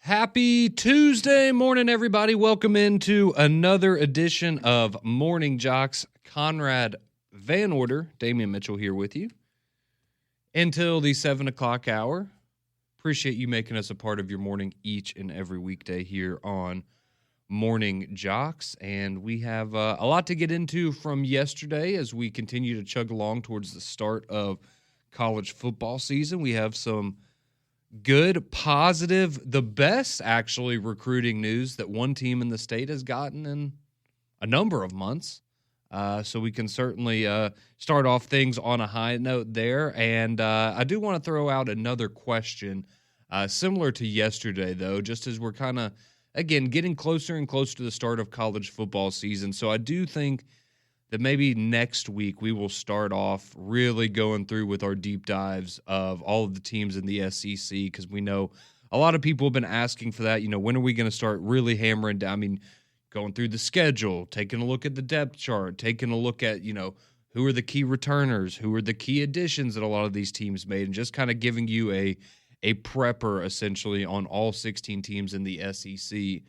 Happy Tuesday morning, everybody. Welcome into another edition of Morning JOX. Conrad Van Order, Damian Mitchell here with you until the 7 o'clock hour. Appreciate you making us a part of your morning each and every weekday here on Morning JOX. And we have a lot to get into from yesterday as we continue to chug along towards the start of college football season. We have some good, positive, the best actually recruiting news that one team in the state has gotten in a number of months. So we can certainly start off things on a high note there. And I do want to throw out another question similar to yesterday, though, just as we're kind of, again, getting closer and closer to the start of college football season. So I do think that maybe next week we will start off really going through with our deep dives of all of the teams in the SEC, because we know a lot of people have been asking for that. You know, when are we going to start really hammering down? I mean, going through the schedule, taking a look at the depth chart, taking a look at, you know, who are the key returners, who are the key additions that a lot of these teams made, and just kind of giving you a prepper essentially on all 16 teams in the SEC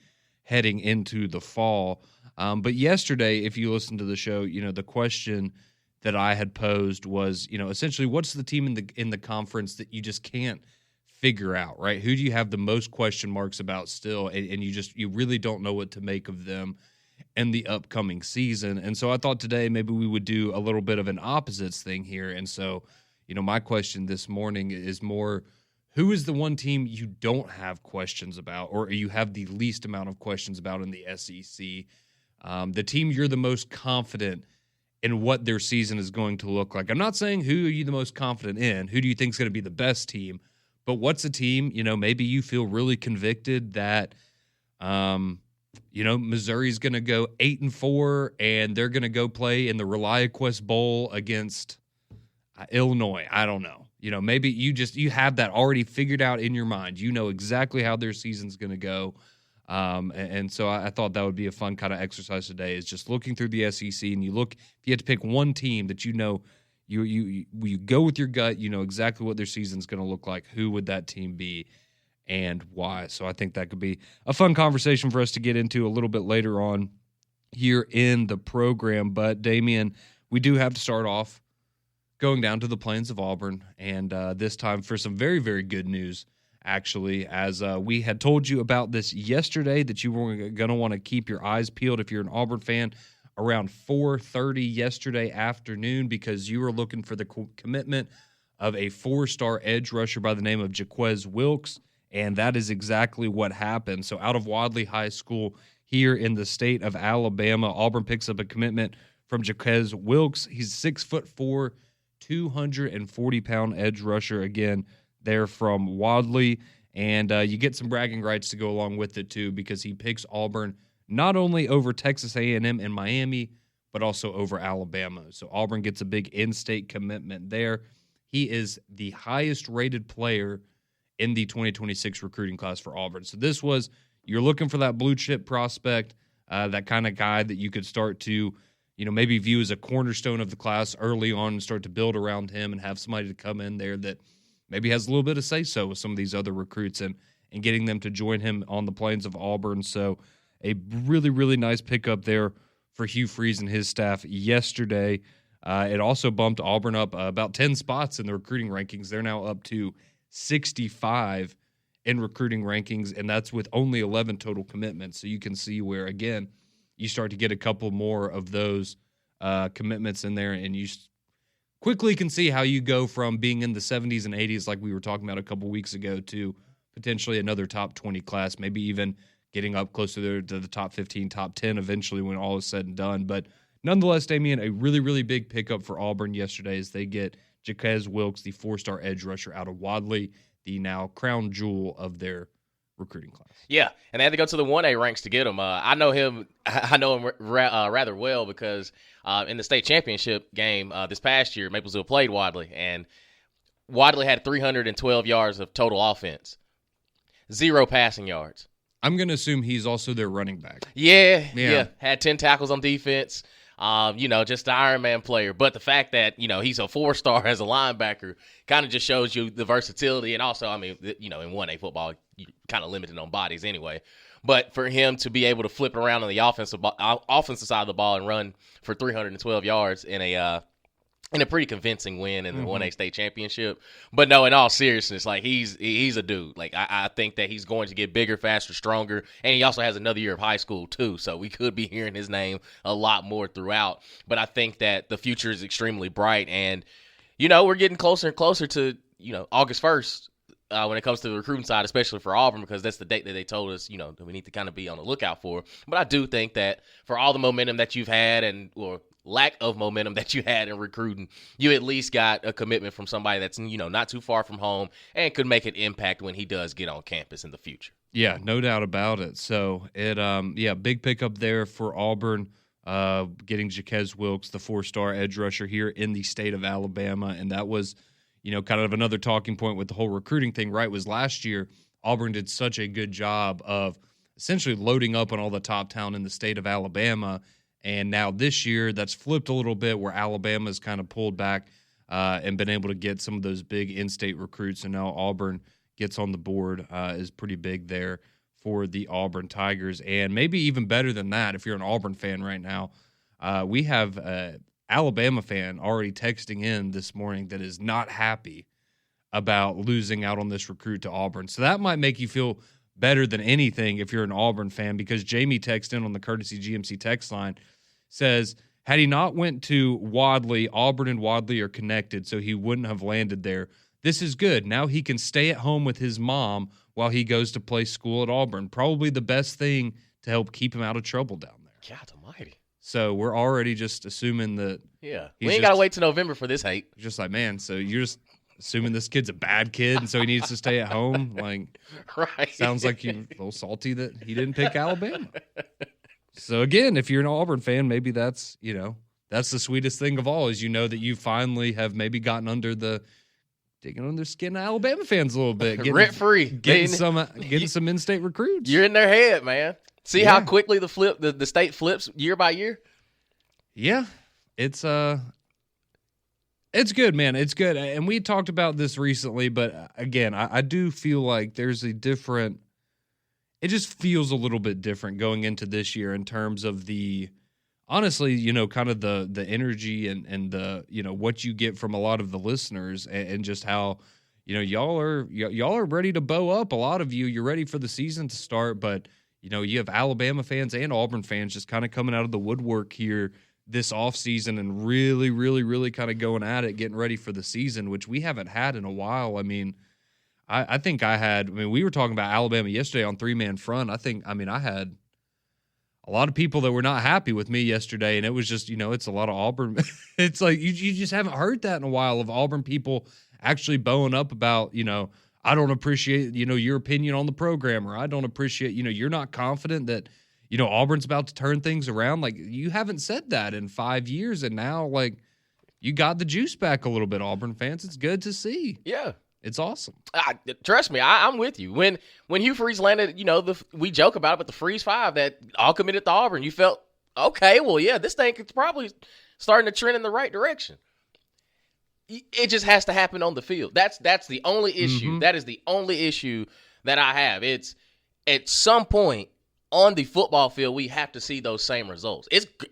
heading into the fall. But yesterday, if you listen to the show, you know, the question that I had posed was, you know, essentially what's the team in the conference that you just can't figure out, right? Who do you have the most question marks about still? And you really don't know what to make of them in the upcoming season. And so I thought today maybe we would do a little bit of an opposites thing here. And so, you know, my question this morning is more, who is the one team you don't have questions about, or you have the least amount of questions about in the SEC? The team you're the most confident in what their season is going to look like. I'm not saying who are you the most confident in, who do you think is going to be the best team, but what's a team, you know, maybe you feel really convicted that, you know, Missouri's going to go 8-4 and they're going to go play in the ReliaQuest Bowl against Illinois. I don't know. You know, maybe you have that already figured out in your mind. You know exactly how their season's going to go. And so I thought that would be a fun kind of exercise today, is just looking through the SEC and you look, if you had to pick one team that you know, you go with your gut, you know exactly what their season's going to look like, who would that team be and why? So I think that could be a fun conversation for us to get into a little bit later on here in the program. But Damian, we do have to start off going down to the plains of Auburn, and this time for some very, very good news, actually, as we had told you about this yesterday, that you were going to want to keep your eyes peeled if you're an Auburn fan around 4:30 yesterday afternoon, because you were looking for the commitment of a 4-star edge rusher by the name of Jaquez Wilkes, and that is exactly what happened. So out of Wadley High School here in the state of Alabama, Auburn picks up a commitment from Jaquez Wilkes. He's 6'4", 240-pound edge rusher, again, there from Wadley. And you get some bragging rights to go along with it, too, because he picks Auburn not only over Texas A&M and Miami, but also over Alabama. So Auburn gets a big in-state commitment there. He is the highest-rated player in the 2026 recruiting class for Auburn. So this was, you're looking for that blue-chip prospect, that kind of guy that you could start to, you know, maybe view as a cornerstone of the class early on and start to build around him and have somebody to come in there that maybe has a little bit of say-so with some of these other recruits and getting them to join him on the plains of Auburn. So a really, really nice pickup there for Hugh Freeze and his staff yesterday. It also bumped Auburn up about 10 spots in the recruiting rankings. They're now up to 65 in recruiting rankings, and that's with only 11 total commitments. So you can see where, again, you start to get a couple more of those commitments in there, and you quickly can see how you go from being in the 70s and 80s, like we were talking about a couple weeks ago, to potentially another top 20 class, maybe even getting up closer to the top 15, top 10 eventually when all is said and done. But nonetheless, Damian, a really, really big pickup for Auburn yesterday as they get Jaquez Wilkes, the 4-star edge rusher out of Wadley, the now crown jewel of their recruiting class. Yeah, and they had to go to the 1A ranks to get him. I know him rather well because in the state championship game this past year, Maplesville played Wadley, and Wadley had 312 yards of total offense, 0 passing yards. I'm going to assume he's also their running back. Yeah. Had 10 tackles on defense. just the Iron Man player. But the fact that, he's a 4-star as a linebacker kind of just shows you the versatility. And also, I mean, in 1A football, you're kind of limited on bodies anyway. But for him to be able to flip around on the offensive side of the ball and run for 312 yards in a pretty convincing win in the 1A state championship. But no, in all seriousness, like he's a dude. Like I think that he's going to get bigger, faster, stronger, and he also has another year of high school too. So we could be hearing his name a lot more throughout. But I think that the future is extremely bright, and we're getting closer and closer to August 1st. When it comes to the recruiting side, especially for Auburn, because that's the date that they told us, that we need to kind of be on the lookout for. But I do think that for all the momentum that you've had or lack of momentum that you had in recruiting, you at least got a commitment from somebody that's, not too far from home and could make an impact when he does get on campus in the future. Yeah, no doubt about it. So big pickup there for Auburn, getting Jaquez Wilkes, the 4-star edge rusher here in the state of Alabama. And that was, kind of another talking point with the whole recruiting thing, right? Was last year, Auburn did such a good job of essentially loading up on all the top talent in the state of Alabama. And now this year, that's flipped a little bit where Alabama's kind of pulled back and been able to get some of those big in-state recruits. And now Auburn gets on the board, is pretty big there for the Auburn Tigers. And maybe even better than that, if you're an Auburn fan right now, we have Alabama fan already texting in this morning that is not happy about losing out on this recruit to Auburn. So that might make you feel better than anything if you're an Auburn fan, because Jamie texted in on the Courtesy GMC text line, says, had he not went to Wadley, Auburn and Wadley are connected, so he wouldn't have landed there. This is good. Now he can stay at home with his mom while he goes to play school at Auburn. Probably the best thing to help keep him out of trouble down there. God almighty. So we're already just assuming that. Yeah. We ain't got to wait till November for this hate. Just like, man, so you're just assuming this kid's a bad kid and so he needs to stay at home? Like, right. Sounds like you're a little salty that he didn't pick Alabama. So, again, if you're an Auburn fan, maybe that's the sweetest thing of all is that you finally have maybe gotten digging under the skin of Alabama fans a little bit. Rent-free. Getting some in-state recruits. You're in their head, man. See how quickly the state flips year by year? Yeah. It's good, man. It's good. And we talked about this recently, but again, I do feel like there's it just feels a little bit different going into this year in terms of honestly, kind of the energy and the, what you get from a lot of the listeners and just how, y'all are ready to bow up. A lot of you're ready for the season to start, but you have Alabama fans and Auburn fans just kind of coming out of the woodwork here this offseason and really, really, really kind of going at it, getting ready for the season, which we haven't had in a while. I mean, I think we were talking about Alabama yesterday on 3-man front. I had a lot of people that were not happy with me yesterday, and it was just, it's a lot of Auburn. It's like you just haven't heard that in a while of Auburn people actually bowing up about, I don't appreciate, your opinion on the program, or I don't appreciate, you're not confident that, Auburn's about to turn things around. Like, you haven't said that in 5 years, and now, like, you got the juice back a little bit, Auburn fans. It's good to see. Yeah. It's awesome. Trust me, I'm with you. When Hugh Freeze landed, we joke about it, but the Freeze 5 that all committed to Auburn, you felt, okay, well, yeah, this thing is probably starting to trend in the right direction. It just has to happen on the field. That's the only issue. Mm-hmm. That is the only issue that I have. It's at some point on the football field, we have to see those same results.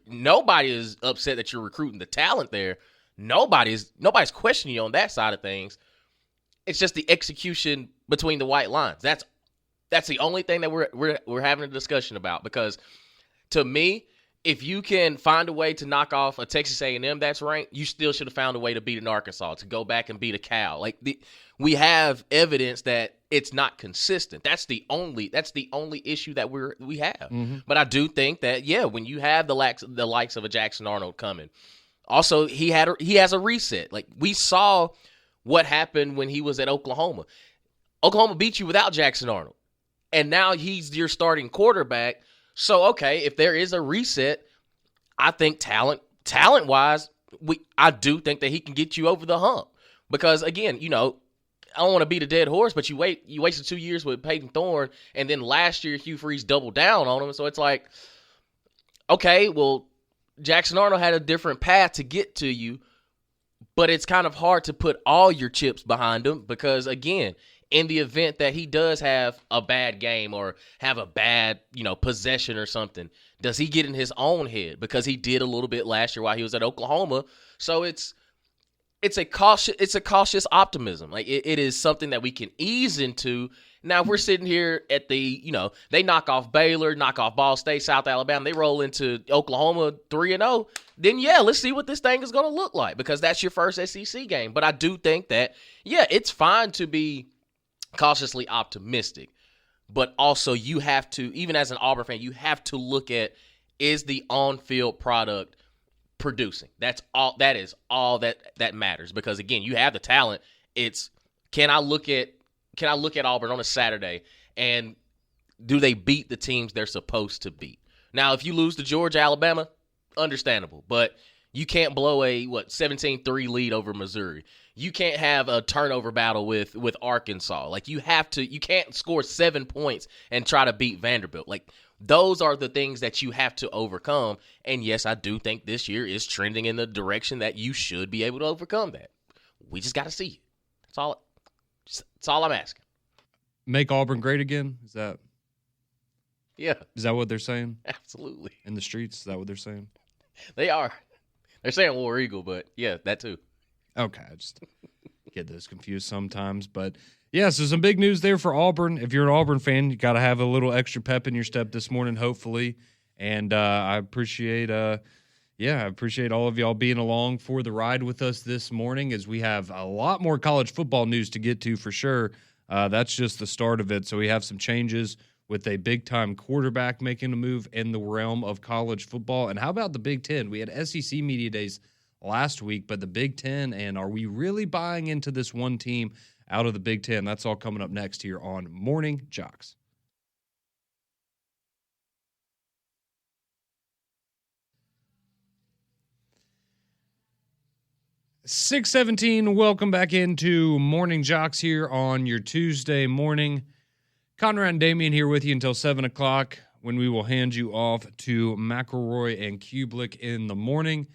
Nobody is upset that you're recruiting the talent there. Nobody's questioning you on that side of things. It's just the execution between the white lines. That's the only thing that we're having a discussion about. Because to me, if you can find a way to knock off a Texas A&M that's ranked, you still should have found a way to beat an Arkansas, to go back and beat a Cal. Like we have evidence that it's not consistent. That's the only issue that we have. Mm-hmm. But I do think that when you have the likes of a Jackson Arnold coming, also he has a reset. Like we saw what happened when he was at Oklahoma. Oklahoma beat you without Jackson Arnold, and now he's your starting quarterback. So, okay, if there is a reset, I think talent-wise, I do think that he can get you over the hump. Because, again, I don't want to beat a dead horse, but you wasted 2 years with Peyton Thorne, and then last year Hugh Freeze doubled down on him. So it's like, okay, well, Jackson Arnold had a different path to get to you, but it's kind of hard to put all your chips behind him because, again, in the event that he does have a bad game or have a bad, possession or something, does he get in his own head? Because he did a little bit last year while he was at Oklahoma. So it's a cautious optimism. Like it is something that we can ease into. Now, if we're sitting here at the, they knock off Baylor, knock off Ball State, South Alabama, they roll into Oklahoma 3-0, then, yeah, let's see what this thing is going to look like because that's your first SEC game. But I do think that, yeah, it's fine to be cautiously optimistic. But also you have to, even as an Auburn fan, you have to look at, is the on-field product producing? That is all that matters because, again, you have the talent. It's can I look at Auburn on a Saturday and do they beat the teams they're supposed to beat? Now, if you lose to Georgia, Alabama, understandable. But you can't blow a 17-3 lead over Missouri. You can't have a turnover battle with Arkansas. Like you can't score 7 points and try to beat Vanderbilt. Like those are the things that you have to overcome. And yes, I do think this year is trending in the direction that you should be able to overcome that. We just got to see it. That's all I'm asking. Make Auburn great again? Is that what they're saying? Absolutely. In the streets, is that what they're saying? They are. They're saying War Eagle, but yeah, that too. Okay, I just get those confused sometimes. But, yeah, so some big news there for Auburn. If you're an Auburn fan, you got to have a little extra pep in your step this morning, hopefully. And I appreciate all of y'all being along for the ride with us this morning as we have a lot more college football news to get to for sure. That's just the start of it. So we have some changes with a big-time quarterback making a move in the realm of college football. And how about the Big Ten? We had SEC Media Days last week, but the Big Ten, and are we really buying into this one team out of the Big Ten? That's all coming up next here on Morning JOX. .617, welcome back into Morning JOX here on your Tuesday morning. Conrad and Damian here with you until 7 o'clock when we will hand you off to McElroy and Kublik in the morning.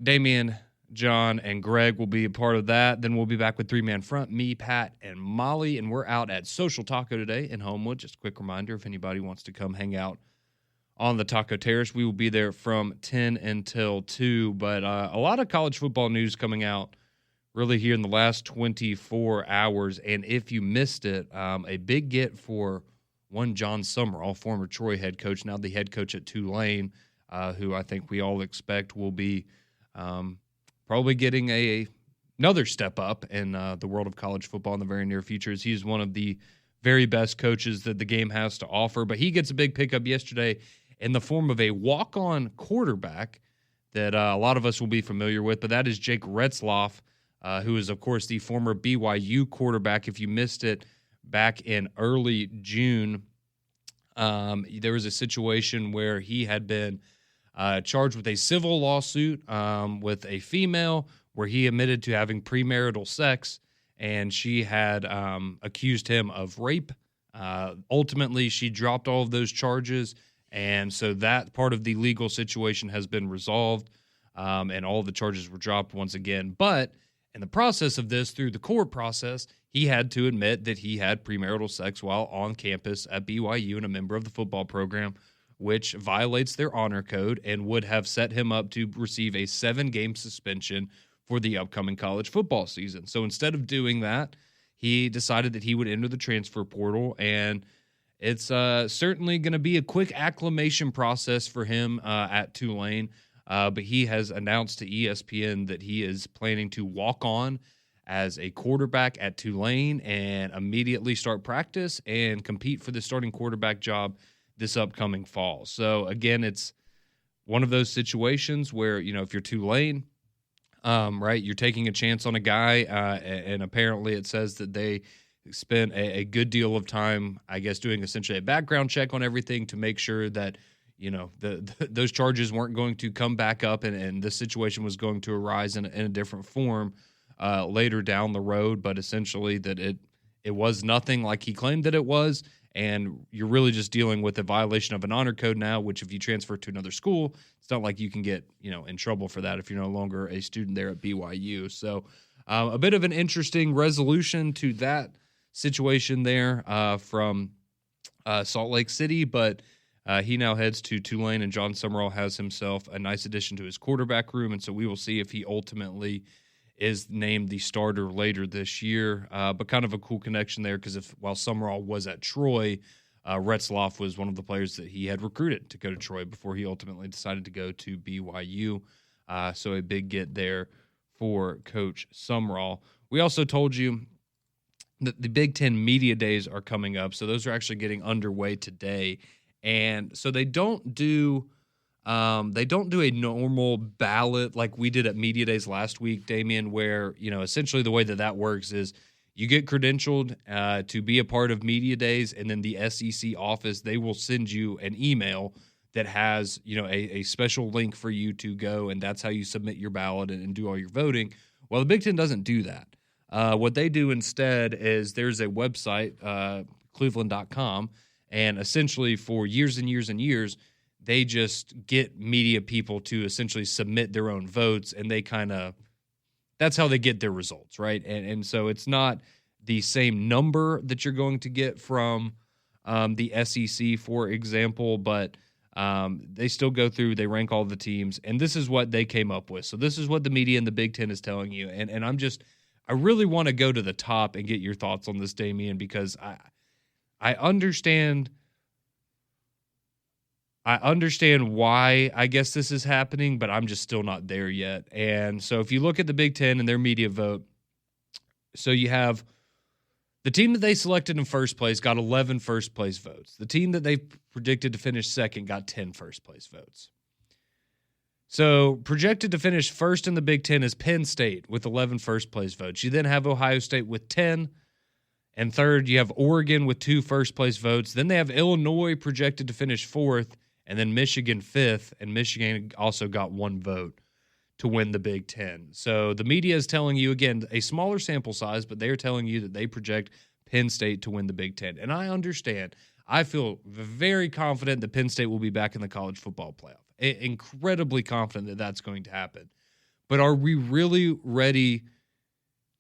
Damian, John, and Greg will be a part of that. Then we'll be back with three-man front, me, Pat, and Molly. And we're out at Social Taco today in Homewood. Just a quick reminder, if anybody wants to come hang out on the Taco Terrace, we will be there from 10 until 2. But a lot of college football news coming out really here in the last 24 hours. And if you missed it, a big get for one John Summerall, former Troy head coach, now the head coach at Tulane, who I think we all expect will be probably getting another step up in the world of college football in the very near future. As he's one of the very best coaches that the game has to offer. But he gets a big pickup yesterday in the form of a walk-on quarterback that a lot of us will be familiar with, but that is Jake Retzloff, who is, of course, the former BYU quarterback. If you missed it back in early June, there was a situation where he had been charged with a civil lawsuit with a female where he admitted to having premarital sex, and she had accused him of rape. Ultimately, she dropped all of those charges, and so that part of the legal situation has been resolved, and all the charges were dropped once again. But in the process of this, through the court process, he had to admit that he had premarital sex while on campus at BYU and a member of the football program, which violates their honor code and would have set him up to receive a 7-game suspension for the upcoming college football season. So instead of doing that, he decided that he would enter the transfer portal, and it's certainly going to be a quick acclimation process for him at Tulane. But he has announced to ESPN that he is planning to walk on as a quarterback at Tulane and immediately start practice and compete for the starting quarterback job this upcoming fall. So, again, it's one of those situations where, if you're Tulane, right, you're taking a chance on a guy, and apparently it says that they spent a good deal of time, I guess, doing essentially a background check on everything to make sure that, those charges weren't going to come back up and this situation was going to arise in a different form later down the road, but essentially that it was nothing like he claimed that it was. and you're really just dealing with a violation of an honor code now, which if you transfer to another school, it's not like you can get, in trouble for that if you're no longer a student there at BYU. So a bit of an interesting resolution to that situation there from Salt Lake City, but he now heads to Tulane, and John Summerall has himself a nice addition to his quarterback room, and so we will see if he ultimately is named the starter later this year. But kind of a cool connection there, because while Summerall was at Troy, Retzloff was one of the players that he had recruited to go to Troy before he ultimately decided to go to BYU. So a big get there for Coach Summerall. We also told you that the Big Ten Media Days are coming up, so those are actually getting underway today. And so they don't do a normal ballot like we did at Media Days last week, Damian, where, essentially the way that works is you get credentialed to be a part of Media Days, and then the SEC office, they will send you an email that has, a special link for you to go, and that's how you submit your ballot and do all your voting. Well, the Big Ten doesn't do that. What they do instead is there's a website, cleveland.com, and essentially for years and years and years, they just get media people to essentially submit their own votes, and that's how they get their results, right? And so it's not the same number that you're going to get from the SEC, for example, but they still go through, they rank all the teams, and this is what they came up with. So this is what the media in the Big Ten is telling you, and I really want to go to the top and get your thoughts on this, Damian, because I understand why I guess this is happening, but I'm just still not there yet. And so if you look at the Big Ten and their media vote, so you have the team that they selected in first place got 11 first-place votes. The team that they predicted to finish second got 10 first-place votes. So projected to finish first in the Big Ten is Penn State with 11 first-place votes. You then have Ohio State with 10. And third, you have Oregon with 2 first-place votes. Then they have Illinois projected to finish fourth, and then Michigan fifth, and Michigan also got 1 vote to win the Big Ten. So the media is telling you, again, a smaller sample size, but they're telling you that they project Penn State to win the Big Ten. And I understand. I feel very confident that Penn State will be back in the college football playoff. Incredibly confident that that's going to happen. But are we really ready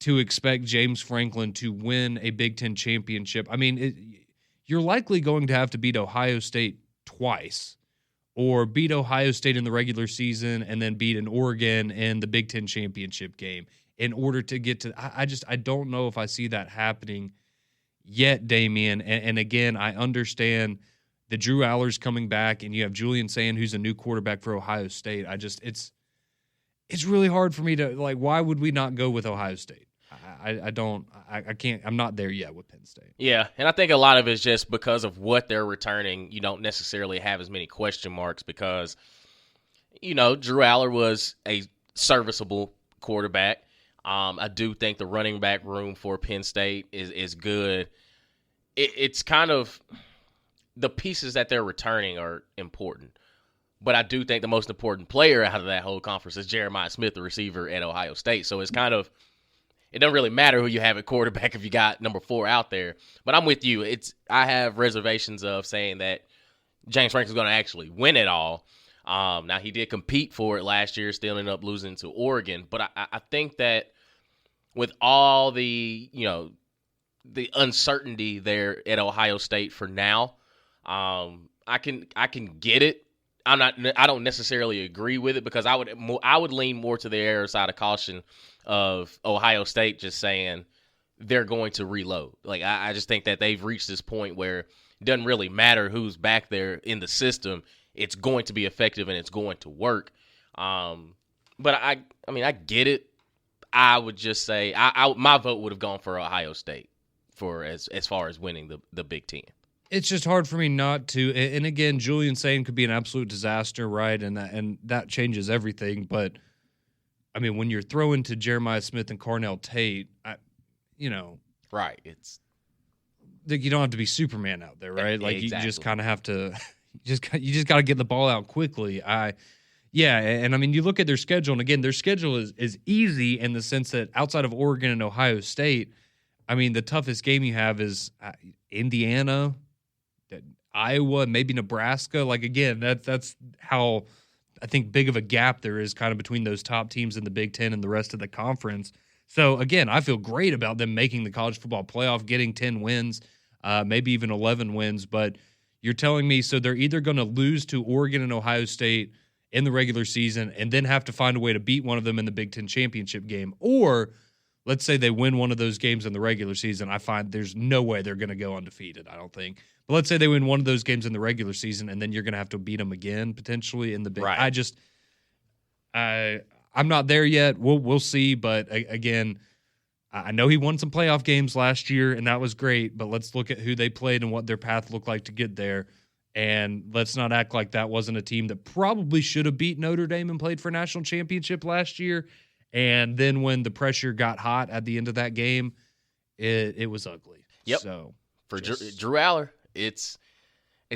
to expect James Franklin to win a Big Ten championship? I mean, you're likely going to have to beat Ohio State twice, or beat Ohio State in the regular season and then beat an Oregon in the Big Ten championship game in order to get to. I don't know if I see that happening yet, Damian. And again, I understand that Drew Aller's coming back, and you have Julian Sand, who's a new quarterback for Ohio State. It's really hard for me to, why would we not go with Ohio State? I can't, I'm not there yet with Penn State. Yeah, and I think a lot of it is just because of what they're returning. You don't necessarily have as many question marks because, Drew Aller was a serviceable quarterback. I do think the running back room for Penn State is good. It's kind of the pieces that they're returning are important. But I do think the most important player out of that whole conference is Jeremiah Smith, the receiver at Ohio State. So it's kind of, it doesn't really matter who you have at quarterback if you got number 4 out there. But I'm with you. I have reservations of saying that James Franklin's going to actually win it all. Now, he did compete for it last year, still ended up losing to Oregon. But I think that with all the, the uncertainty there at Ohio State for now, I can get it. I don't necessarily agree with it because I would lean more to the air side of caution of Ohio State just saying they're going to reload. I just think that they've reached this point where it doesn't really matter who's back there in the system. It's going to be effective and it's going to work. But I get it. I would just say my vote would have gone for Ohio State for as far as winning the Big Ten. It's just hard for me not to. And again, Julian Sand could be an absolute disaster, right? And that changes everything. But I mean, when you're throwing to Jeremiah Smith and Cornell Tate, right? It's you don't have to be Superman out there, right? Exactly. You just kind of have to. You just got to get the ball out quickly. Yeah, and I mean, you look at their schedule, and again, their schedule is easy in the sense that outside of Oregon and Ohio State, I mean, the toughest game you have is Indiana, Iowa, maybe Nebraska. Like, again, that's how I think big of a gap there is kind of between those top teams in the Big Ten and the rest of the conference. So, again, I feel great about them making the college football playoff, getting 10 wins, maybe even 11 wins. But you're telling me so they're either going to lose to Oregon and Ohio State in the regular season and then have to find a way to beat one of them in the Big Ten championship game, or let's say they win one of those games in the regular season. I find there's no way they're going to go undefeated, I don't think. But let's say they win one of those games in the regular season, and then you're going to have to beat them again potentially in the big. Right. I'm not there yet. We'll see. But again, I know he won some playoff games last year, and that was great. But let's look at who they played and what their path looked like to get there. And let's not act like that wasn't a team that probably should have beat Notre Dame and played for a national championship last year. And then when the pressure got hot at the end of that game, it was ugly. Yep. So for Drew Aller, it's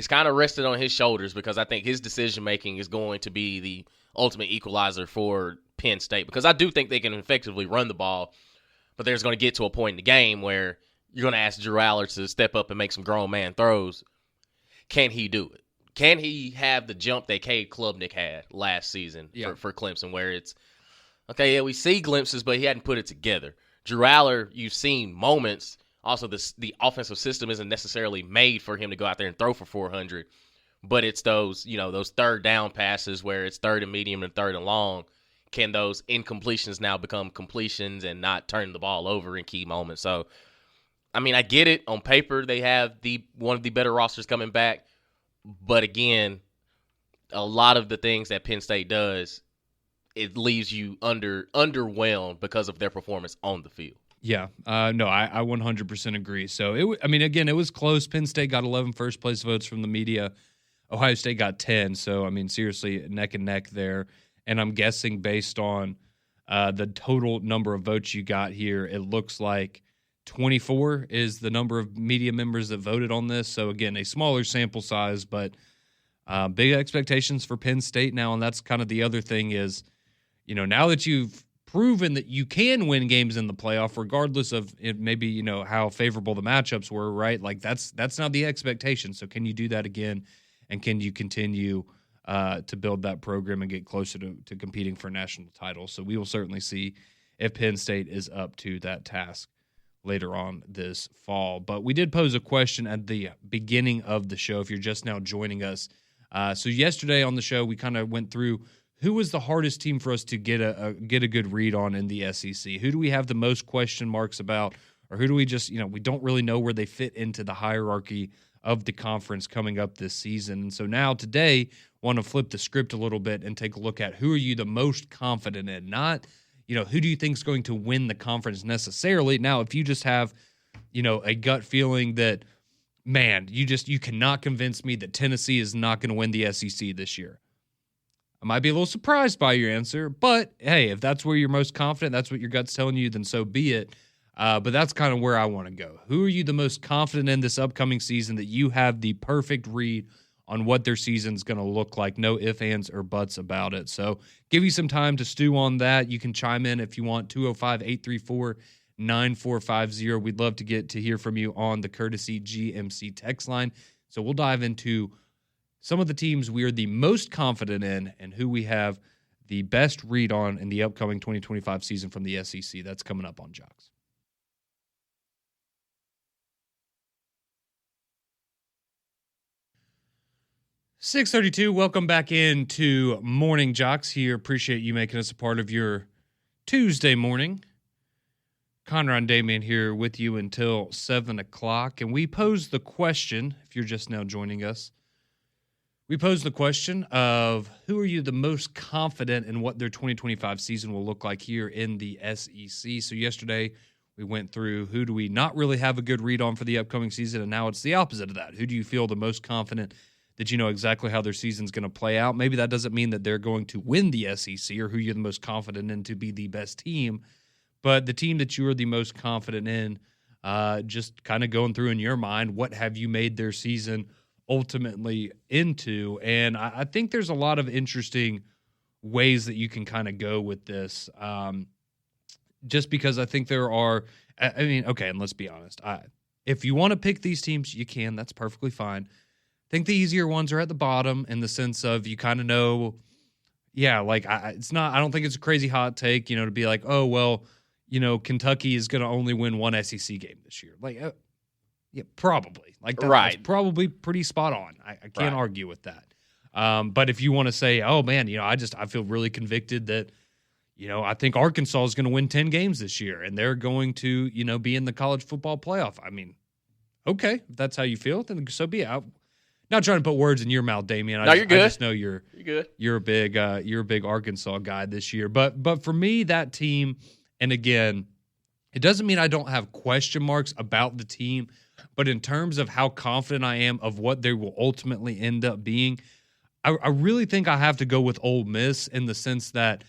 kind of rested on his shoulders because I think his decision making is going to be the ultimate equalizer for Penn State, because I do think they can effectively run the ball, but there's going to get to a point in the game where you're going to ask Drew Aller to step up and make some grown man throws. Can he do it? Can he have the jump that Cade Klubnik had last season for Clemson, where it's, okay, yeah, we see glimpses, but he hadn't put it together. Drew Aller, you've seen moments. Also, the offensive system isn't necessarily made for him to go out there and throw for 400, but it's those third down passes where it's third and medium and third and long. Can those incompletions now become completions and not turn the ball over in key moments? So, I mean, I get it. On paper, they have one of the better rosters coming back, but again, a lot of the things that Penn State does, it leaves you underwhelmed because of their performance on the field. Yeah, no, I 100% agree. So, again, it was close. Penn State got 11 first-place votes from the media. Ohio State got 10. So, seriously, neck and neck there. And I'm guessing based on the total number of votes you got here, it looks like 24 is the number of media members that voted on this. So, again, a smaller sample size, but big expectations for Penn State now. And that's kind of the other thing is, now that you've proven that you can win games in the playoff, regardless of maybe, how favorable the matchups were, right? Like that's not the expectation. So can you do that again? And can you continue to build that program and get closer to competing for a national title? So we will certainly see if Penn State is up to that task later on this fall. But we did pose a question at the beginning of the show, if you're just now joining us. So yesterday on the show, we kind of went through who was the hardest team for us to get a good read on in the SEC. Who do we have the most question marks about, or who do we just, we don't really know where they fit into the hierarchy of the conference coming up this season. And so now today, want to flip the script a little bit and take a look at who are you the most confident in, not who do you think is going to win the conference necessarily. Now, if you just have, a gut feeling that, man, you cannot convince me that Tennessee is not going to win the SEC this year, I might be a little surprised by your answer, but hey, if that's where you're most confident, that's what your gut's telling you, then so be it. But that's kind of where I want to go. Who are you the most confident in this upcoming season that you have the perfect read on what their season's going to look like? No ifs, ands, or buts about it. So give you some time to stew on that. You can chime in if you want, 205-834-9450. We'd love to get to hear from you on the Courtesy GMC text line. So we'll dive into some of the teams we are the most confident in and who we have the best read on in the upcoming 2025 season from the SEC. That's coming up on JOX. .632, welcome back into Morning JOX here. Appreciate you making us a part of your Tuesday morning. Conrad and Damian here with you until 7 o'clock. And we pose the question, if you're just now joining us, we pose the question of who are you the most confident in what their 2025 season will look like here in the SEC. So yesterday we went through who do we not really have a good read on for the upcoming season, and now it's the opposite of that. Who do you feel the most confident that you know exactly how their season's going to play out? Maybe that doesn't mean that they're going to win the SEC or who you're the most confident in to be the best team, but the team that you are the most confident in, just kind of going through in your mind, what have you made their season ultimately into? And I think there's a lot of interesting ways that you can kind of go with this, just because I think there are, okay, and let's be honest, if you want to pick these teams, you can. That's perfectly fine. I think the easier ones are at the bottom in the sense of you kind of know, like it's not. I don't think it's a crazy hot take, to be like, oh well, Kentucky is going to only win one SEC game this year. Like, yeah, probably. Like that's probably pretty spot on. I can't argue with that. But if you want to say, oh man, I feel really convicted that, I think Arkansas is going to win 10 games this year and they're going to, be in the college football playoff. I mean, okay, if that's how you feel, then so be it. I'm not trying to put words in your mouth, Damian. You're good. I just know you're good. You're a big Arkansas guy this year. But for me, that team, and again, it doesn't mean I don't have question marks about the team, but in terms of how confident I am of what they will ultimately end up being, I really think I have to go with Ole Miss in the sense that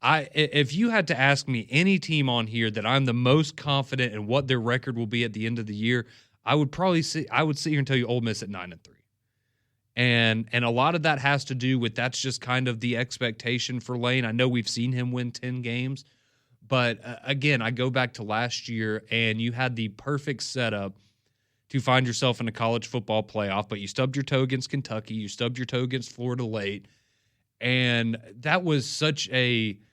if you had to ask me any team on here that I'm the most confident in what their record will be at the end of the year, I would sit here and tell you Ole Miss at 9-3. And a lot of that has to do with that's just kind of the expectation for Lane. I know we've seen him win 10 games, but again, I go back to last year and you had the perfect setup to find yourself in a college football playoff, but you stubbed your toe against Kentucky, you stubbed your toe against Florida late, and that was such a –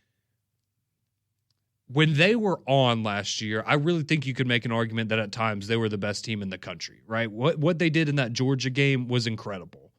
when they were on last year, I really think you could make an argument that at times they were the best team in the country, right? What they did in that Georgia game was incredible.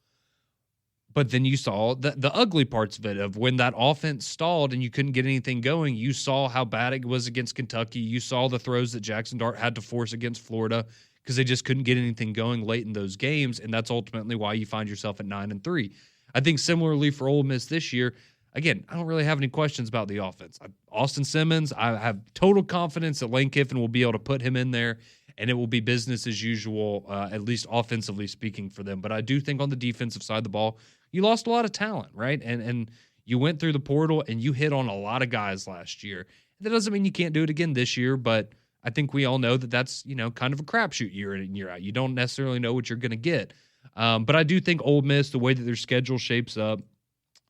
But then you saw the ugly parts of it, of when that offense stalled and you couldn't get anything going. You saw how bad it was against Kentucky. You saw the throws that Jackson Dart had to force against Florida because they just couldn't get anything going late in those games, and that's ultimately why you find yourself at 9-3. I think similarly for Ole Miss this year, again, I don't really have any questions about the offense. Austin Simmons, I have total confidence that Lane Kiffin will be able to put him in there, and it will be business as usual, at least offensively speaking for them. But I do think on the defensive side of the ball, you lost a lot of talent, right? And you went through the portal, and you hit on a lot of guys last year. That doesn't mean you can't do it again this year, but I think we all know that that's, kind of a crapshoot year in and year out. You don't necessarily know what you're going to get. But I do think Ole Miss, the way that their schedule shapes up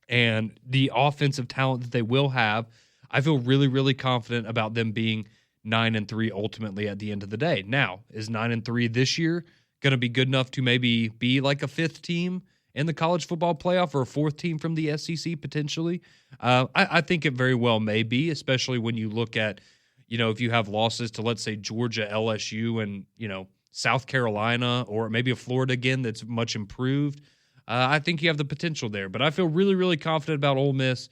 and the offensive talent that they will have, I feel really, really confident about them being 9-3 ultimately at the end of the day. Now, is 9-3 this year going to be good enough to maybe be like a fifth team in the college football playoff or a fourth team from the SEC potentially? I think it very well may be, especially when you look at, if you have losses to, let's say, Georgia, LSU, and, South Carolina, or maybe a Florida again that's much improved. I think you have the potential there. But I feel really, really confident about Ole Miss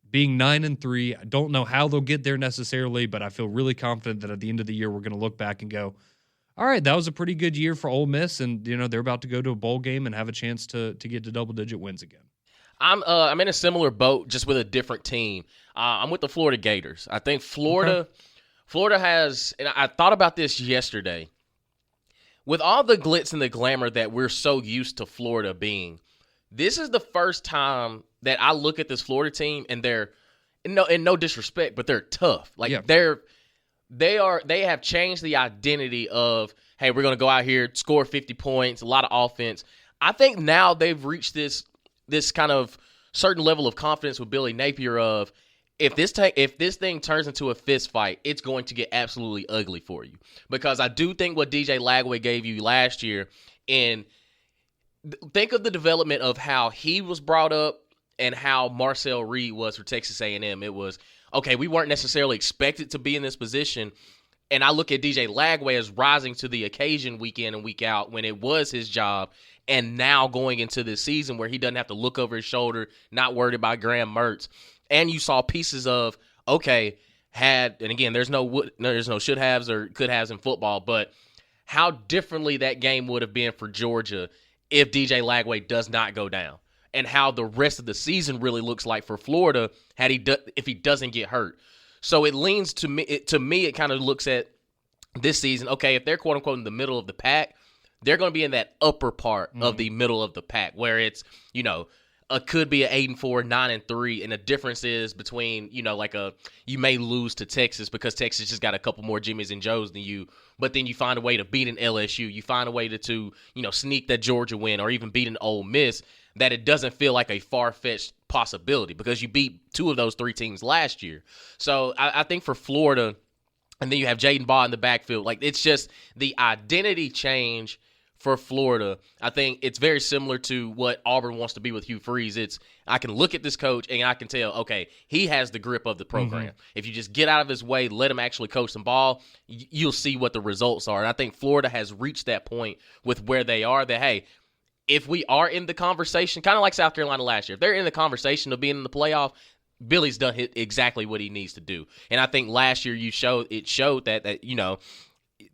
being 9-3. I don't know how they'll get there necessarily, but I feel really confident that at the end of the year we're going to look back and go, all right, that was a pretty good year for Ole Miss, and they're about to go to a bowl game and have a chance to get to double-digit wins again. I'm in a similar boat, just with a different team. I'm with the Florida Gators. I think Florida has, and I thought about this yesterday, with all the glitz and the glamour that we're so used to Florida being, this is the first time that I look at this Florida team and they're, no disrespect, but they're tough. Like they have changed the identity of, hey, we're going to go out here, score 50 points, a lot of offense. I think now they've reached this kind of certain level of confidence with Billy Napier of, if this thing turns into a fist fight, it's going to get absolutely ugly for you. Because I do think what DJ Lagway gave you last year, and think of the development of how he was brought up and how Marcel Reed was for Texas A&M. It was, okay, we weren't necessarily expected to be in this position. And I look at DJ Lagway as rising to the occasion week in and week out when it was his job. And now going into this season where he doesn't have to look over his shoulder, not worried about Graham Mertz. And you saw pieces of, okay, and again, there's no should haves or could haves in football, but how differently that game would have been for Georgia if DJ Lagway does not go down, and how the rest of the season really looks like for Florida if he doesn't get hurt. So it leans to me. It kind of looks at this season. Okay, if they're quote unquote in the middle of the pack, they're going to be in that upper part of the middle of the pack where it's could be an 8-4, 9-3, and the difference is between you may lose to Texas because Texas just got a couple more Jimmys and Joes than you, but then you find a way to beat an LSU, you find a way to sneak that Georgia win or even beat an Ole Miss, that it doesn't feel like a far-fetched possibility because you beat two of those three teams last year. So I think for Florida, And then you have Jaden Baugh in the backfield. Like, it's just the identity change for Florida. I think it's very similar to what Auburn wants to be with Hugh Freeze. It's, I can look at this coach and I can tell, okay, he has the grip of the program. Mm-hmm. If you just get out of his way, let him actually coach some ball, you'll see what the results are. And I think Florida has reached that point with where they are that, hey, if we are in the conversation, kind of like South Carolina last year, if they're in the conversation of being in the playoff, Billy's done exactly what he needs to do. And I think last year it showed that you know,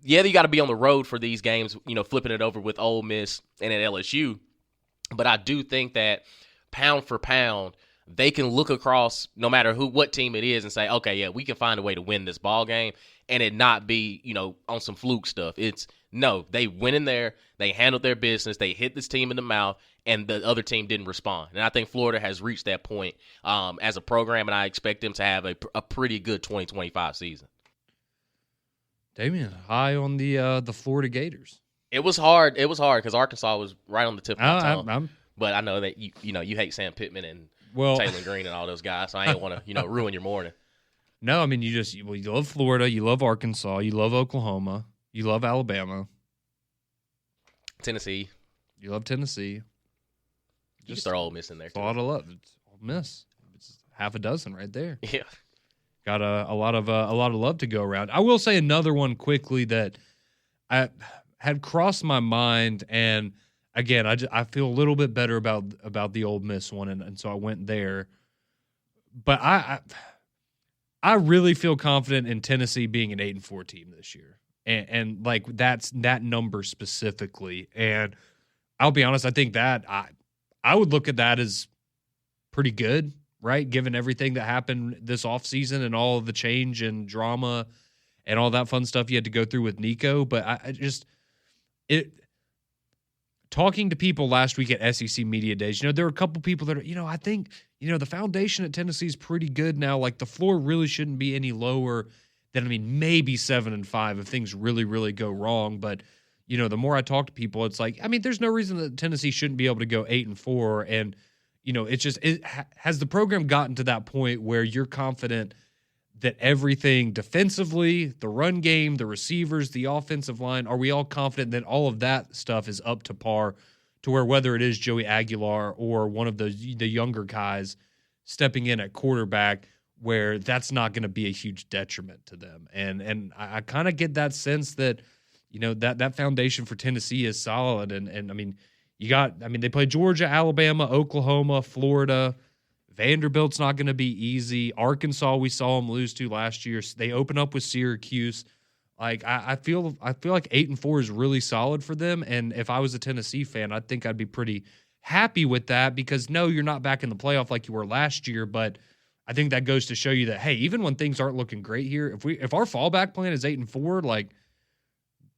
yeah, you got to be on the road for these games, you know, flipping it over with Ole Miss and at LSU. But I do think that pound for pound, they can look across no matter what team it is and say, okay, yeah, we can find a way to win this ball game and it not be, you know, on some fluke stuff. It's no, they went in there, they handled their business, they hit this team in the mouth, and the other team didn't respond. And I think Florida has reached that point as a program, and I expect them to have a pretty good 2025 season. Damian, high on the Florida Gators. It was hard. It was hard because Arkansas was right on the tip of my tongue. But I know that you hate Sam Pittman and Taylor Green and all those guys, so I ain't want to ruin your morning. No, I mean you love Florida, you love Arkansas, you love Oklahoma, you love Alabama, Tennessee. You love Tennessee. Just throw Ole Miss in there. Thought of love. It's Ole Miss. It's half a dozen right there. Yeah. Got a lot of love to go around. I will say another one quickly that I had crossed my mind, and again, I feel a little bit better about the Ole Miss one, and so I went there. But I really feel confident in Tennessee being an 8-4 team this year, and like that's that number specifically. And I'll be honest, I think that I would look at that as pretty good. Right, given everything that happened this offseason and all of the change and drama and all that fun stuff you had to go through with Nico. But talking to people last week at SEC Media Days, there were a couple people that are, I think, the foundation at Tennessee is pretty good now. Like the floor really shouldn't be any lower than, maybe 7-5 if things really, really go wrong. But, the more I talk to people, it's like, there's no reason that Tennessee shouldn't be able to go 8-4 and. It's just has the program gotten to that point where you're confident that everything defensively, the run game, the receivers, the offensive line, are we all confident that all of that stuff is up to par to where whether it is Joey Aguilar or one of the younger guys stepping in at quarterback, where that's not going to be a huge detriment to them. And I kind of get that sense that, that foundation for Tennessee is solid. And they play Georgia, Alabama, Oklahoma, Florida. Vanderbilt's not going to be easy. Arkansas, we saw them lose to last year. They open up with Syracuse. Like I feel like 8-4 is really solid for them. And if I was a Tennessee fan, I think I'd be pretty happy with that because no, you're not back in the playoff like you were last year. But I think that goes to show you that hey, even when things aren't looking great here, if our fallback plan is 8-4, like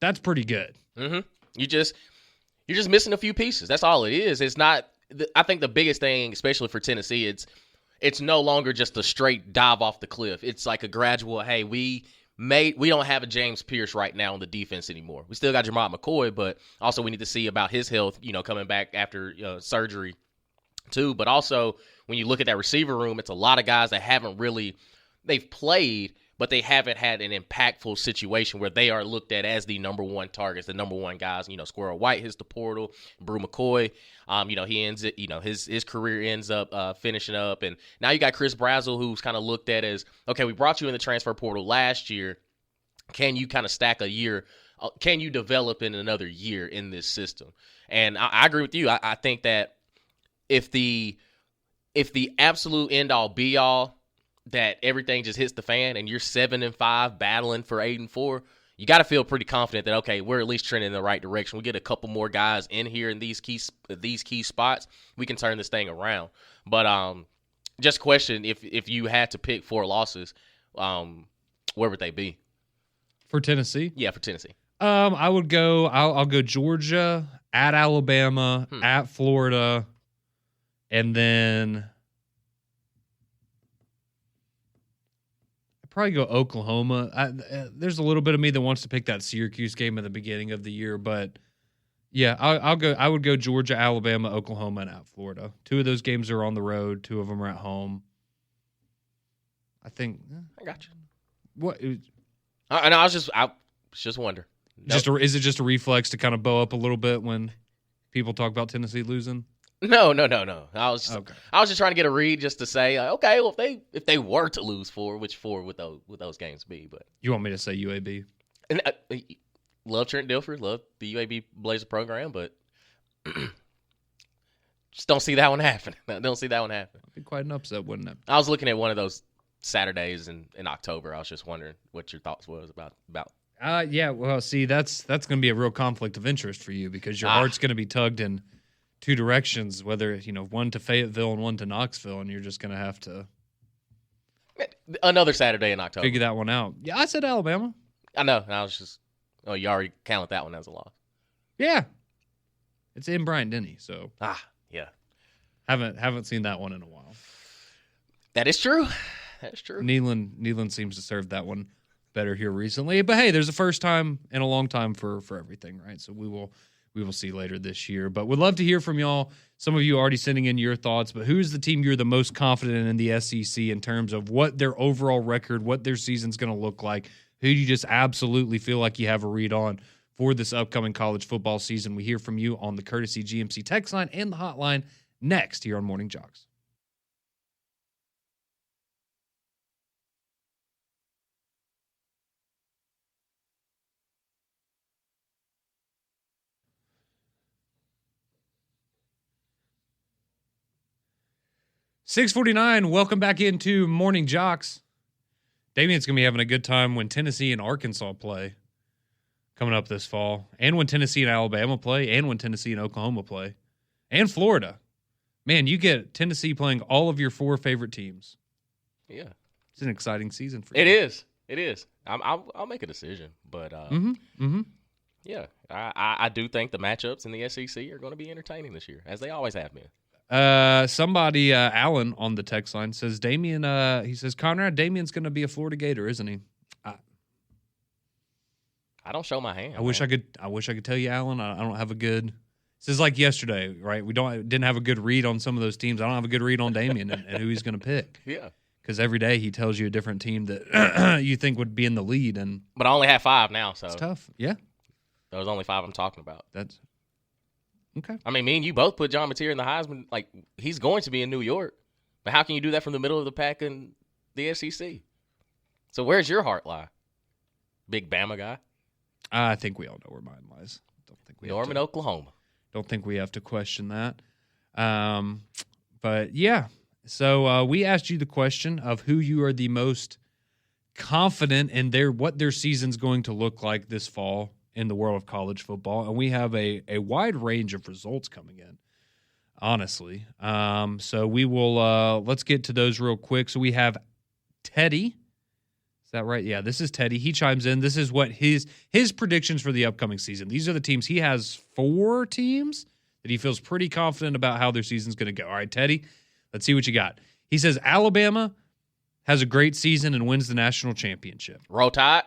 that's pretty good. Mm-hmm. You're just missing a few pieces. That's all it is. It's not. I think the biggest thing, especially for Tennessee, it's no longer just a straight dive off the cliff. It's like a gradual. Hey, we don't have a James Pierce right now on the defense anymore. We still got Jamont McCoy, but also we need to see about his health. Coming back after surgery too. But also when you look at that receiver room, it's a lot of guys that they've played. But they haven't had an impactful situation where they are looked at as the number one targets, the number one guys. Squirrel White hits the portal. Brew McCoy, he ends it. His career ends up finishing up, and now you got Chris Brazzell, who's kind of looked at as okay. We brought you in the transfer portal last year. Can you kind of stack a year? Can you develop in another year in this system? And I agree with you. I think that if the absolute end all be all. That everything just hits the fan and you're 7-5 battling for 8-4, you got to feel pretty confident that, okay, we're at least trending in the right direction. We get a couple more guys in here in these key spots, we can turn this thing around. But just question, if you had to pick 4 losses, where would they be? For Tennessee? Yeah, for Tennessee. I'll go Georgia, at Alabama, at Florida, and then probably go Oklahoma. There's a little bit of me that wants to pick that Syracuse game at the beginning of the year, but yeah, I would go Georgia, Alabama, Oklahoma, and at Florida. 2 of those games are on the road. 2 of them are at home. I think. I got you. What? I was just wondering. Nope. Is it just a reflex to kind of bow up a little bit when people talk about Tennessee losing? No. I was just trying to get a read just to say, okay, well, if they were to lose which four would those games be? But You want me to say UAB? and love Trent Dilfer, love the UAB Blazer program, but just don't see that one happening. Don't see that one happening. It'd be quite an upset, wouldn't it? I was looking at one of those Saturdays in October. I was just wondering what your thoughts was about. Yeah, well, see, that's going to be a real conflict of interest for you because your heart's going to be tugged in two directions, whether, one to Fayetteville and one to Knoxville, and you're just going to have to Another Saturday in October. figure that one out. Yeah, I said Alabama. I know. And I was just, you already counted that one as a loss. Yeah. It's in Bryant-Denny, so yeah. haven't seen that one in a while. That is true. That's true. Neyland seems to serve that one better here recently. But hey, there's a first time in a long time for everything, right? So we will see later this year. But we'd love to hear from y'all. Some of you already sending in your thoughts, but who's the team you're the most confident in the SEC in terms of what their overall record, what their season's going to look like? Who do you just absolutely feel like you have a read on for this upcoming college football season? We hear from you on the Courtesy GMC text line and the hotline next here on Morning JOX. .649, welcome back into Morning JOX. Damien's going to be having a good time when Tennessee and Arkansas play coming up this fall, and when Tennessee and Alabama play, and when Tennessee and Oklahoma play, and Florida. Man, you get Tennessee playing all of your four favorite teams. Yeah. It's an exciting season for you. It is. I'll make a decision, but yeah, I do think the matchups in the SEC are going to be entertaining this year, as they always have been. Somebody, Alan on the text line says Damien, he says, Conrad, Damien's going to be a Florida Gator, isn't he? I don't show my hand. I wish I could tell you, Alan. I don't have a good. This is like yesterday, right? We didn't have a good read on some of those teams. I don't have a good read on Damien and who he's going to pick. Yeah, because every day he tells you a different team that you think would be in the lead, and but I only have 5 now, so it's tough. Yeah, those only 5 I'm talking about. That's okay. I mean, me and you both put John Mateer in the Heisman. Like, he's going to be in New York, but how can you do that from the middle of the pack in the SEC? So where's your heart lie? Big Bama guy. I think we all know where mine lies. Don't think we Norman, Oklahoma. Don't think we have to question that. But yeah, so we asked you the question of who you are the most confident in what their season's going to look like this fall in the world of college football, and we have a wide range of results coming in, honestly. So we will let's get to those real quick. So we have Teddy. Is that right? Yeah, this is Teddy. He chimes in. This is what his predictions for the upcoming season. These are the teams. He has 4 teams that he feels pretty confident about how their season's going to go. All right, Teddy, let's see what you got. He says Alabama has a great season and wins the national championship. Roll Tide.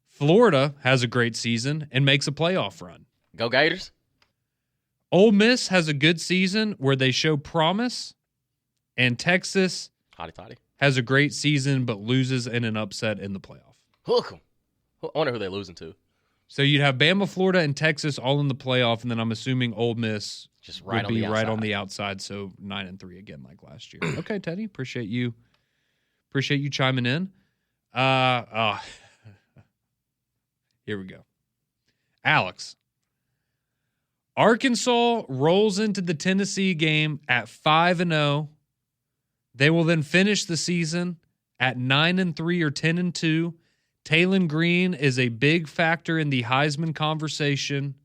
Florida has a great season and makes a playoff run. Go Gators. Ole Miss has a good season where they show promise, and Texas Hotty toddy. Has a great season but loses in an upset in the playoff. Hook 'em. I wonder who they're losing to. So you'd have Bama, Florida, and Texas all in the playoff, and then I'm assuming Ole Miss just right would be right on the outside, so 9-3 again like last year. Okay, Teddy, appreciate you chiming in. Here we go. Alex. Arkansas rolls into the Tennessee game at 5-0. They will then finish the season at 9-3 or 10-2. Taylon Green is a big factor in the Heisman conversation.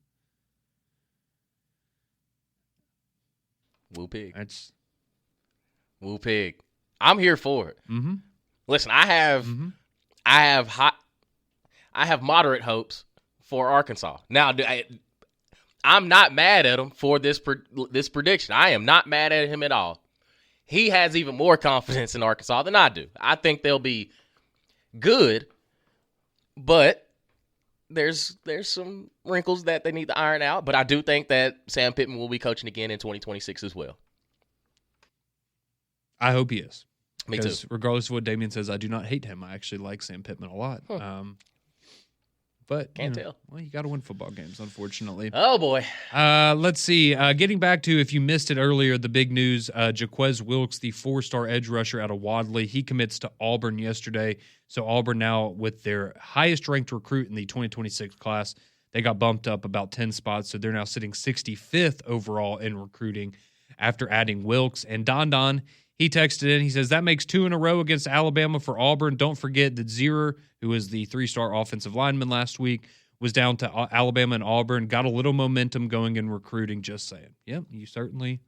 Woo pig. That's Woo pig. I'm here for it. Mm-hmm. Listen, I have moderate hopes for Arkansas. Now, I'm not mad at him for this prediction. I am not mad at him at all. He has even more confidence in Arkansas than I do. I think they'll be good, but there's some wrinkles that they need to iron out. But I do think that Sam Pittman will be coaching again in 2026 as well. I hope he is. Me too. Regardless of what Damien says, I do not hate him. I actually like Sam Pittman a lot. Huh. but Can't tell. Well, you got to win football games, unfortunately. Oh, boy. Let's see. Getting back to, if you missed it earlier, the big news, Jaquez Wilkes, the 4-star edge rusher out of Wadley, he commits to Auburn yesterday. So Auburn now, with their highest-ranked recruit in the 2026 class, they got bumped up about 10 spots, so they're now sitting 65th overall in recruiting after adding Wilkes. And Don, he texted in. He says, that makes 2 in a row against Alabama for Auburn. Don't forget that Zierer, who was the 3-star offensive lineman last week, was down to Alabama and Auburn. Got a little momentum going in recruiting, just saying. Yep, you certainly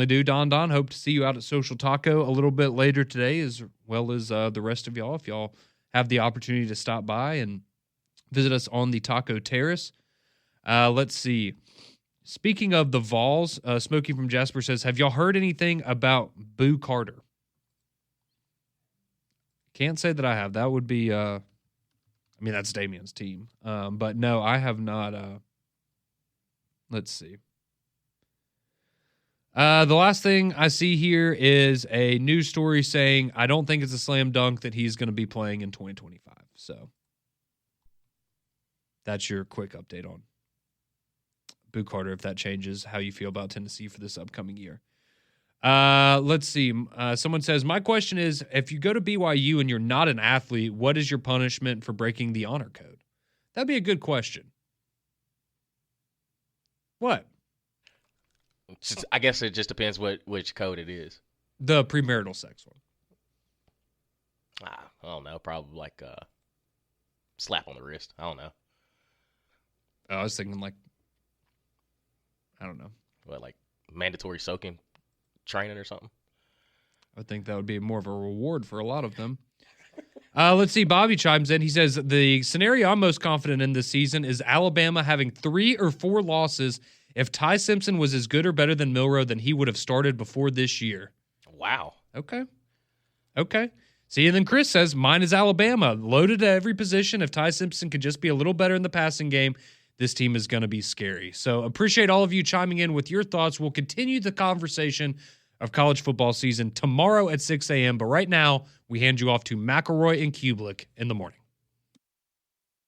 do, Don. Hope to see you out at Social Taco a little bit later today, as well as the rest of y'all, if y'all have the opportunity to stop by and visit us on the Taco Terrace. Let's see. Speaking of the Vols, Smokey from Jasper says, have y'all heard anything about Boo Carter? Can't say that I have. That would be, that's Damien's team. But no, I have not. Let's see. The last thing I see here is a news story saying, I don't think it's a slam dunk that he's going to be playing in 2025. So that's your quick update on Boo Carter, if that changes how you feel about Tennessee for this upcoming year. Let's see. Someone says, my question is, if you go to BYU and you're not an athlete, what is your punishment for breaking the honor code? That'd be a good question. What? I guess it just depends which code it is. The premarital sex one. I don't know. Probably like a slap on the wrist. I don't know. I was thinking I don't know. What, like mandatory soaking training or something? I think that would be more of a reward for a lot of them. Let's see. Bobby chimes in. He says, the scenario I'm most confident in this season is Alabama having 3 or 4 losses. If Ty Simpson was as good or better than Milroe, then he would have started before this year. Wow. Okay. See, and then Chris says, mine is Alabama. Loaded at every position. If Ty Simpson could just be a little better in the passing game, this team is going to be scary. So appreciate all of you chiming in with your thoughts. We'll continue the conversation of college football season tomorrow at 6 a.m. But right now, we hand you off to McElroy and Kubelik in the morning.